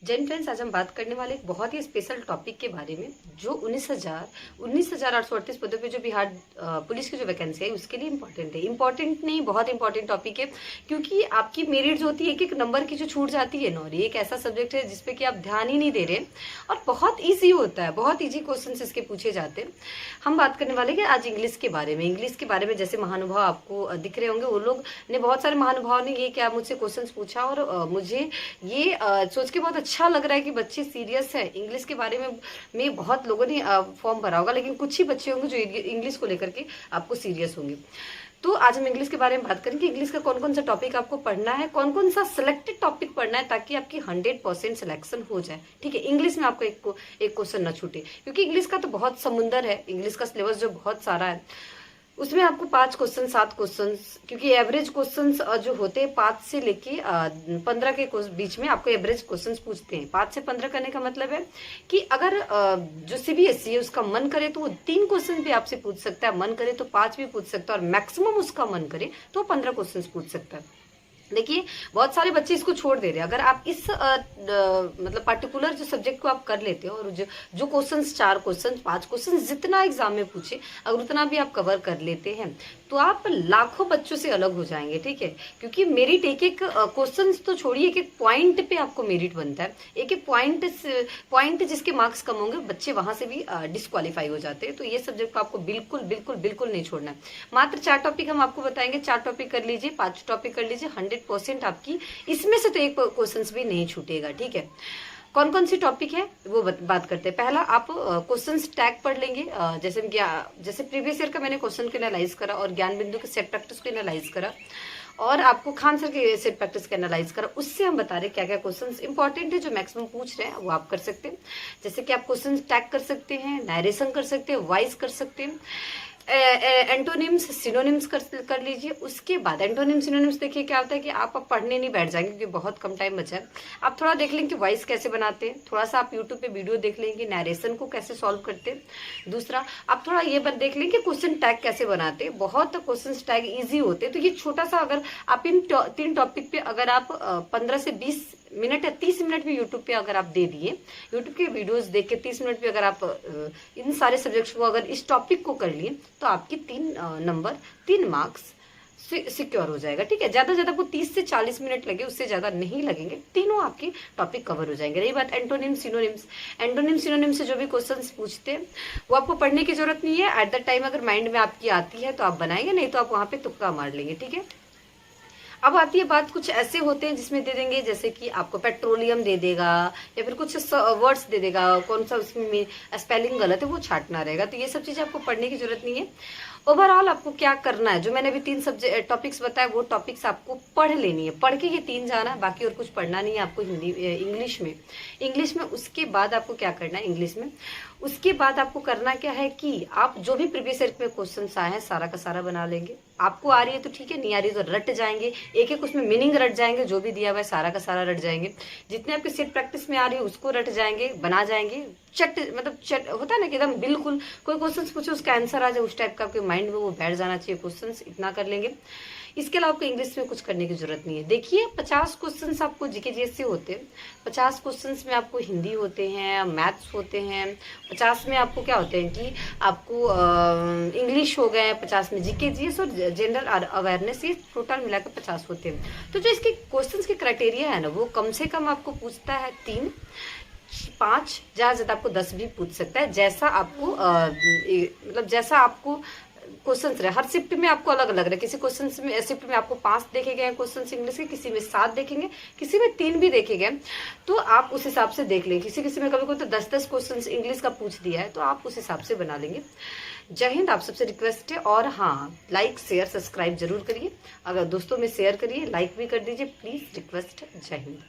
Jain friends, आज हम बात करने वाले एक बहुत ही स्पेशल टॉपिक के बारे में जो 19,838 पदों पे जो बिहार पुलिस की जो वैकेंसी है उसके लिए इम्पोर्टेंट है। इम्पोर्टेंट नहीं, बहुत इंपॉर्टेंट टॉपिक है, क्योंकि आपकी मेरिट जो होती है एक एक नंबर की जो छूट जाती है ना, ये एक ऐसा सब्जेक्ट है जिसपे कि आप ध्यान ही नहीं दे रहे और बहुत ईजी होता है, बहुत ईजी क्वेश्चन इसके पूछे जाते हैं। हम बात करने वाले हैं आज इंग्लिश के बारे में। इंग्लिश के बारे में जैसे महानुभाव आपको दिख रहे होंगे, वो लोग ने बहुत सारे महानुभाव ने ये क्या मुझसे क्वेश्चन पूछा और मुझे ये सोच के बहुत अच्छा लग रहा है कि बच्चे सीरियस है इंग्लिश के बारे में बहुत लोगों ने फॉर्म भरा होगा, लेकिन कुछ ही बच्चे होंगे जो इंग्लिश को लेकर के आपको सीरियस होंगे। तो आज हम इंग्लिश के बारे में बात करेंगे। इंग्लिश का कौन कौन सा टॉपिक आपको पढ़ना है, कौन कौन सा सिलेक्टेड टॉपिक पढ़ना है ताकि आपकी 100% सिलेक्शन हो जाए। ठीक है, इंग्लिश में आपको एक क्वेश्चन न छूटे, क्योंकि इंग्लिश का तो बहुत समुंदर है। इंग्लिश का सिलेबस जो बहुत सारा है उसमें आपको 5 क्वेश्चन 7 क्वेश्चन, क्योंकि एवरेज क्वेश्चंस जो होते हैं 5 से लेके 15 के बीच में आपको एवरेज क्वेश्चंस पूछते हैं। 5 से 15 करने का मतलब है कि अगर जो सीबीएसई है उसका मन करे तो वो 3 क्वेश्चन भी आपसे पूछ सकता है, मन करे तो 5 भी पूछ सकता है, और मैक्सिमम उसका मन करे तो 15 क्वेश्चन पूछ सकता है। देखिए, बहुत सारे बच्चे इसको छोड़ दे रहे हैं। अगर आप इस मतलब पर्टिकुलर जो सब्जेक्ट को आप कर लेते हो और जो क्वेश्चंस 4 क्वेश्चन 5 क्वेश्चन जितना एग्जाम में पूछे, अगर उतना भी आप कवर कर लेते हैं तो आप लाखों बच्चों से अलग हो जाएंगे। ठीक है, क्योंकि मेरिट एक एक क्वेश्चन तो छोड़िए, एक एक पॉइंट पे आपको मेरिट बनता है। एक एक पॉइंट जिसके मार्क्स कम होंगे बच्चे वहां से भी डिस्क्वालीफाई हो जाते हैं। तो ये सब्जेक्ट को आपको बिल्कुल बिल्कुल बिल्कुल नहीं छोड़ना है। मात्र 4 टॉपिक हम आपको बताएंगे, 4 टॉपिक कर लीजिए, 5 टॉपिक कर लीजिए, 100% आपकी इसमें से तो एक क्वेश्चन भी नहीं छूटेगा। ठीक है, कौन कौन सी टॉपिक है वो बात करते हैं। पहला आप क्वेश्चंस टैग पढ़ लेंगे। जैसे प्रीवियस ईयर का मैंने क्वेश्चन को एनालाइज करा और ज्ञान बिंदु के सेट प्रैक्टिस को एनालाइज करा और आपको खान सर के सेट प्रैक्टिस का एनालाइज करा। उससे हम बता रहे क्या क्या क्वेश्चंस इंपॉर्टेंट है जो मैक्सिमम पूछ रहे हैं, वो आप कर सकते हैं। जैसे कि आप क्वेश्चन टैग कर सकते हैं, नरेशन कर सकते हैं, वॉइस कर सकते हैं, एंटोनिम्स सिनोनिम्स कर लीजिए। उसके बाद एंटोनिम्स सिनोनिम्स देखिए क्या होता है कि आप पढ़ने नहीं बैठ जाएंगे क्योंकि बहुत कम टाइम बचा है। आप थोड़ा देख लेंगे वॉइस कैसे बनाते हैं, थोड़ा सा आप यूट्यूब पे वीडियो देख लेंगे नरेशन को कैसे सॉल्व करते हैं। दूसरा, आप थोड़ा ये देख लेंगे क्वेश्चन टैग कैसे बनाते हैं। बहुत क्वेश्चन टैग ईजी होते हैं। तो ये छोटा सा अगर आप इन 3 टॉपिक पे अगर आप 15 से 20 मिनट या 30 मिनट भी यूट्यूब पे अगर आप दे दिए, यूट्यूब के वीडियोस देख के 30 मिनट भी अगर आप इन सारे सब्जेक्ट्स को अगर इस टॉपिक को कर लिए तो आपकी 3 मार्क्स सिक्योर हो जाएगा। ठीक है, ज्यादा आपको 30 से 40 मिनट लगे, उससे ज्यादा नहीं लगेंगे, तीनों आपके टॉपिक कवर हो जाएंगे। रही बात एंटोनिम सिनोनिम्स से जो भी क्वेश्चंस पूछते हैं वो आपको पढ़ने की जरूरत नहीं है। एट द टाइम अगर माइंड में आपकी आती है तो आप बनाएंगे, नहीं तो आप वहां पे तुक्का मार लेंगे। ठीक है, अब आती है बात, कुछ ऐसे होते हैं जिसमें दे देंगे जैसे कि आपको पेट्रोलियम दे देगा या फिर कुछ वर्ड्स दे देगा, कौन सा उसमें स्पेलिंग गलत है वो छांटना रहेगा। तो ये सब चीजें आपको पढ़ने की जरूरत नहीं है। ओवरऑल आपको क्या करना है, जो मैंने अभी 3 सब्जेक्ट टॉपिक्स बताए वो टॉपिक्स आपको पढ़ लेनी है, पढ़ के ये 3 जाना है, बाकी और कुछ पढ़ना नहीं है आपको। इंग्लिश में उसके बाद आपको क्या करना है, इंग्लिश में उसके बाद आपको करना क्या है कि आप जो भी प्रीवियस ईयर में क्वेश्चन आए हैं सारा का सारा बना लेंगे। आपको आ रही है तो ठीक है, नहीं आ रही है तो रट जाएंगे, एक एक उसमें मीनिंग रट जाएंगे, जो भी दिया हुआ है सारा का सारा रट जाएंगे। जितने आपके सेट प्रैक्टिस में आ रही है उसको रट जाएंगे, बना जाएंगे। चट होता है ना कि एकदम बिल्कुल कोई क्वेश्चन पूछे उसका आंसर आ जाए, उस टाइप का आपके माइंड में वो बैठ जाना चाहिए क्वेश्चन, इतना कर लेंगे। इसके अलावा आपको इंग्लिश में कुछ करने की जरूरत नहीं है। देखिए, 50 क्वेश्चंस आपको जीके जीएस से होते हैं, 50 क्वेश्चंस में आपको हिंदी होते हैं, मैथ्स होते हैं, 50 में आपको क्या होते हैं कि आपको इंग्लिश हो गए, 50 में जीके जीएस और जनरल अवेयरनेस, ये टोटल मिलाकर 50 होते हैं। तो जो इसके क्वेश्चंस के क्राइटेरिया है ना, वो कम से कम आपको पूछता है 3 5, ज्यादा आपको 10 भी पूछ सकता है, जैसा आपको मतलब जैसा आपको क्वेश्चंस रहे। हर शिफ्ट में आपको अलग अलग रहे। किसी क्वेश्चन में शिफ्ट में आपको 5 देखे गए क्वेश्चन इंग्लिश के, किसी में 7 देखेंगे, किसी में 3 भी देखे गए, तो आप उस हिसाब से देख लेंगे। किसी में कभी कोई तो 10 क्वेश्चन इंग्लिश का पूछ दिया है तो आप उस हिसाब से बना लेंगे। जय हिंद, आप सबसे रिक्वेस्ट है। और हाँ, लाइक शेयर सब्सक्राइब जरूर करिए, अगर दोस्तों में शेयर करिए, लाइक भी कर दीजिए प्लीज, रिक्वेस्ट है। जय हिंद।